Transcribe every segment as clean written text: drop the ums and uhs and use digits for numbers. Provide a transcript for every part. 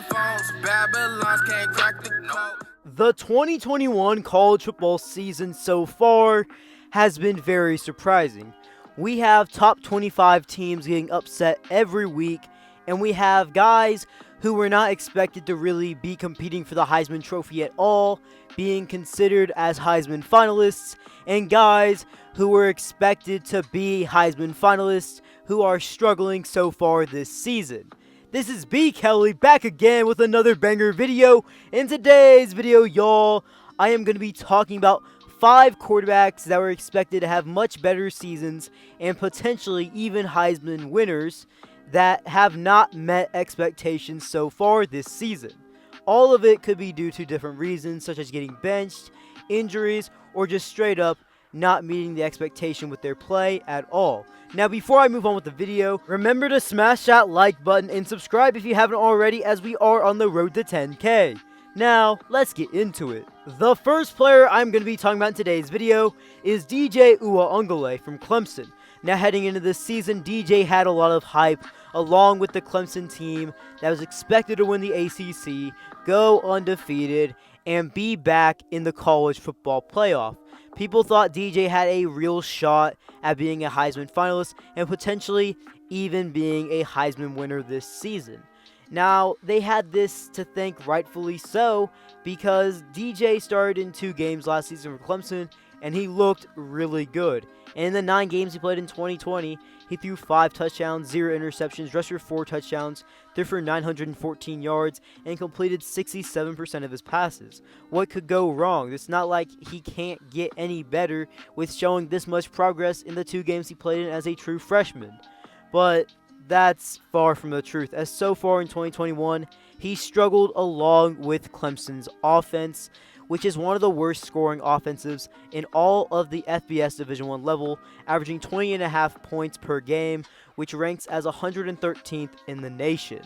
phones, Babylons can't crack the code. The 2021 college football season so far has been very surprising. We have top 25 teams getting upset every week, and we have guys who were not expected to really be competing for the Heisman Trophy at all, being considered as Heisman finalists, and guys who were expected to be Heisman finalists who are struggling so far this season. This is B. Kelly back again with another banger video. In today's video, y'all, I am going to be talking about 5 quarterbacks that were expected to have much better seasons and potentially even Heisman winners that have not met expectations so far this season. All of it could be due to different reasons, such as getting benched, injuries, or just straight up not meeting the expectation with their play at all. Now, before I move on with the video, remember to smash that like button and subscribe if you haven't already, as we are on the road to 10K. Now, let's get into it. The first player I'm going to be talking about in today's video is DJ Uiagalelei from Clemson. Now, heading into this season, DJ had a lot of hype along with the Clemson team that was expected to win the ACC, go undefeated, and be back in the college football playoff. People thought DJ had a real shot at being a Heisman finalist and potentially even being a Heisman winner this season. Now, they had this to thank, rightfully so, because DJ started in 2 games last season for Clemson, and he looked really good. And in the 9 games he played in 2020, he threw 5 touchdowns, 0 interceptions, rushed for 4 touchdowns, threw for 914 yards, and completed 67% of his passes. What could go wrong? It's not like he can't get any better with showing this much progress in the 2 games he played in as a true freshman. But that's far from the truth, as so far in 2021, he struggled along with Clemson's offense, which is one of the worst scoring offensives in all of the FBS Division I level, averaging 20.5 points per game, which ranks as 113th in the nation.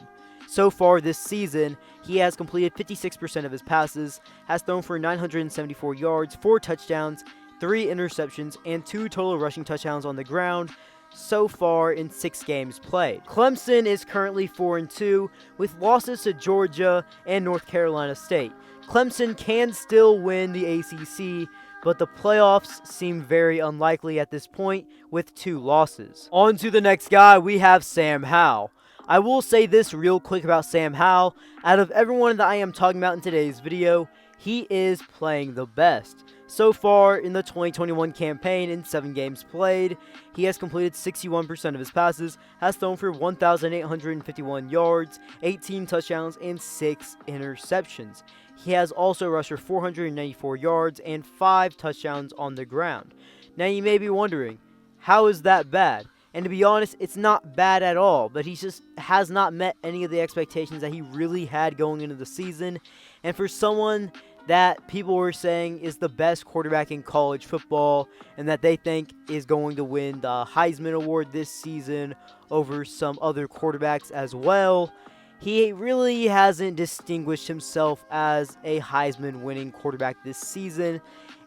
So far this season, he has completed 56% of his passes, has thrown for 974 yards, 4 touchdowns, 3 interceptions, and 2 total rushing touchdowns on the ground so far in 6 games played. Clemson is currently 4-2 with losses to Georgia and North Carolina State. Clemson can still win the ACC, but the playoffs seem very unlikely at this point with 2 losses. On to the next guy, we have Sam Howell. I will say this real quick about Sam Howell. Out of everyone that I am talking about in today's video, he is playing the best. So far in the 2021 campaign, in 7 games played, he has completed 61% of his passes, has thrown for 1,851 yards, 18 touchdowns, and 6 interceptions. He has also rushed for 494 yards and 5 touchdowns on the ground. Now, you may be wondering, how is that bad? And to be honest, it's not bad at all, but he just has not met any of the expectations that he really had going into the season. And for someone that people were saying is the best quarterback in college football and that they think is going to win the Heisman Award this season over some other quarterbacks as well, he really hasn't distinguished himself as a Heisman winning quarterback this season.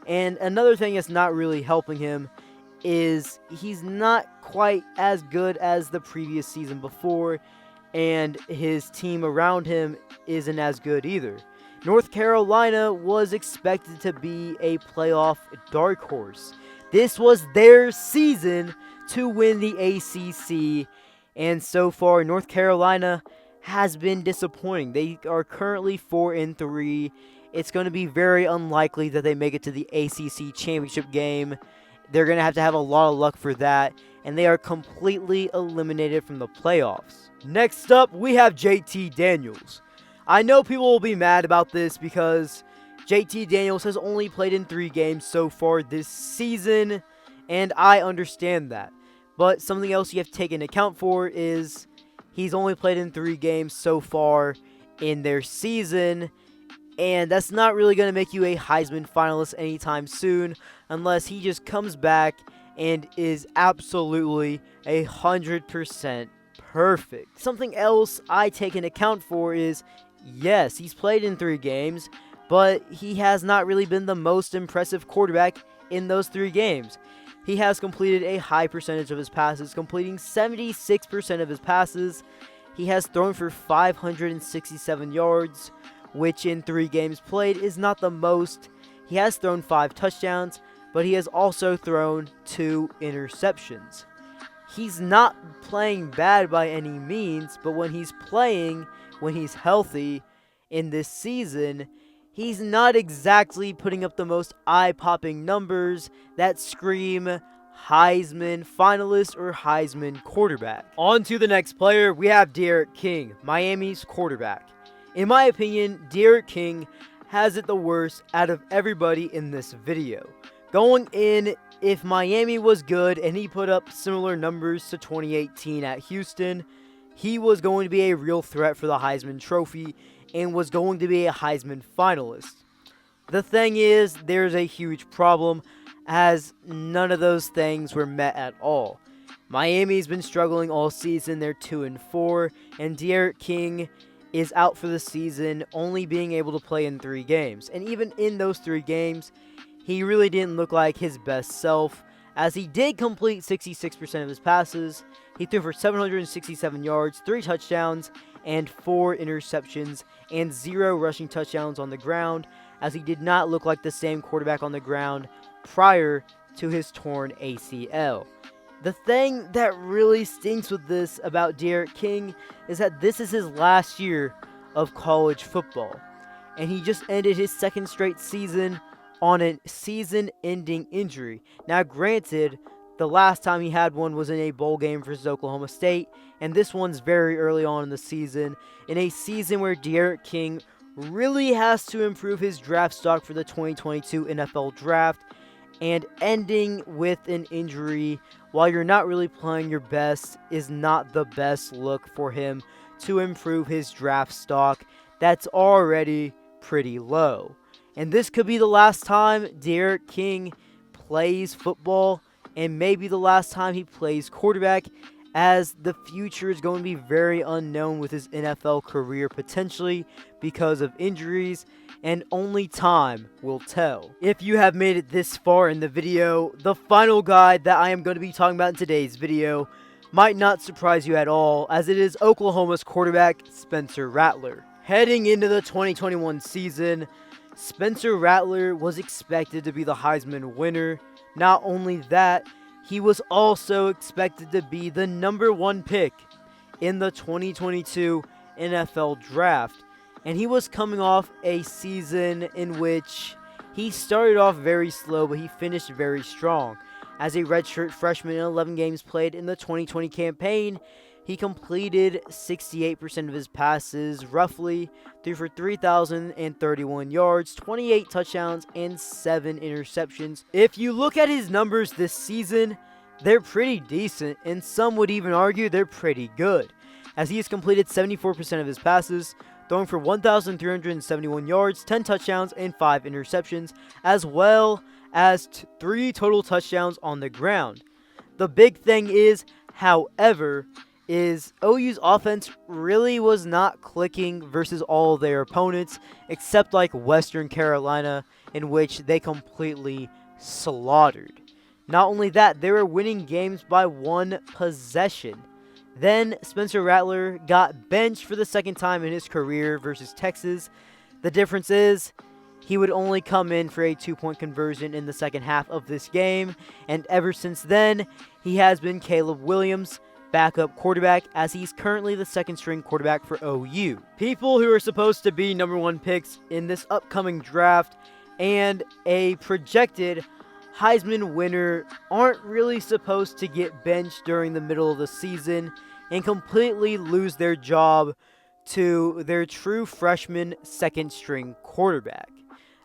And another thing that's not really helping him is he's not quite as good as the previous season before, and his team around him isn't as good either. North Carolina was expected to be a playoff dark horse. This was their season to win the ACC, and so far North Carolina has been disappointing. They are currently 4-3. It's going to be very unlikely that they make it to the ACC championship game. They're going to have a lot of luck for that, and they are completely eliminated from the playoffs. Next up, we have JT Daniels. I know people will be mad about this because JT Daniels has only played in 3 games so far this season, and I understand that. But something else you have to take into account for is he's only played in 3 games so far in their season, and that's not really going to make you a Heisman finalist anytime soon unless he just comes back and is absolutely 100% perfect. Something else I take into account for is, yes, he's played in 3 games, but he has not really been the most impressive quarterback in those 3 games. He has completed a high percentage of his passes, completing 76% of his passes. he has thrown for 567 yards, which in 3 games played is not the most. He has thrown 5 touchdowns, but he has also thrown 2 interceptions. He's not playing bad by any means, but when he's playing, when he's healthy in this season, he's not exactly putting up the most eye-popping numbers that scream Heisman finalist or Heisman quarterback. On to the next player, we have D'Eriq King, Miami's quarterback. In my opinion, D'Eriq King has it the worst out of everybody in this video. Going in, if Miami was good and he put up similar numbers to 2018 at Houston, he was going to be a real threat for the Heisman Trophy and was going to be a Heisman finalist. The thing is, there's a huge problem, as none of those things were met at all. Miami's been struggling all season. They're 2-4, and D'Eriq King is out for the season, only being able to play in 3 games. And even in those 3 games, he really didn't look like his best self, as he did complete 66% of his passes. He threw for 767 yards, 3 touchdowns, and 4 interceptions, and 0 rushing touchdowns on the ground, as he did not look like the same quarterback on the ground prior to his torn ACL. The thing that really stinks with this about D'Eriq King is that this is his last year of college football, and he just ended his 2nd straight season on a season-ending injury. Now, granted, the last time he had one was in a bowl game versus Oklahoma State, and this one's very early on in the season, in a season where D'Eriq King really has to improve his draft stock for the 2022 NFL Draft, and ending with an injury while you're not really playing your best is not the best look for him to improve his draft stock that's already pretty low. And this could be the last time D'Eriq King plays football, and maybe the last time he plays quarterback, as the future is going to be very unknown with his NFL career, potentially because of injuries, and only time will tell. If you have made it this far in the video, the final guy that I am going to be talking about in today's video might not surprise you at all, as it is Oklahoma's quarterback, Spencer Rattler. Heading into the 2021 season, Spencer Rattler was expected to be the Heisman winner. Not only that, he was also expected to be the #1 pick in the 2022 NFL Draft. And he was coming off a season in which he started off very slow, but he finished very strong. As a redshirt freshman in 11 games played in the 2020 campaign, he completed 68% of his passes, roughly, threw for 3,031 yards, 28 touchdowns, and 7 interceptions. If you look at his numbers this season, they're pretty decent, and some would even argue they're pretty good, as he has completed 74% of his passes, throwing for 1,371 yards, 10 touchdowns, and 5 interceptions, as well as 3 total touchdowns on the ground. The big thing is, however, is OU's offense really was not clicking versus all their opponents, except like Western Carolina, in which they completely slaughtered. Not only that, they were winning games by 1 possession. Then Spencer Rattler got benched for the 2nd time in his career versus Texas. The difference is, he would only come in for a 2-point conversion in the 2nd half of this game, and ever since then, he has been Caleb Williams' backup quarterback, as he's currently the 2nd string quarterback for OU. People who are supposed to be #1 picks in this upcoming draft and a projected Heisman winner aren't really supposed to get benched during the middle of the season and completely lose their job to their true freshman 2nd string quarterback.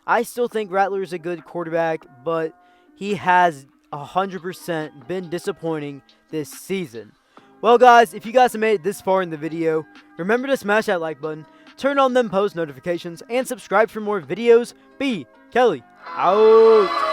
I still think Rattler is a good quarterback, but he has 100% been disappointing this season. Well, guys, if you guys have made it this far in the video, remember to smash that like button, turn on them post notifications, and subscribe for more videos. B. Kelly, out.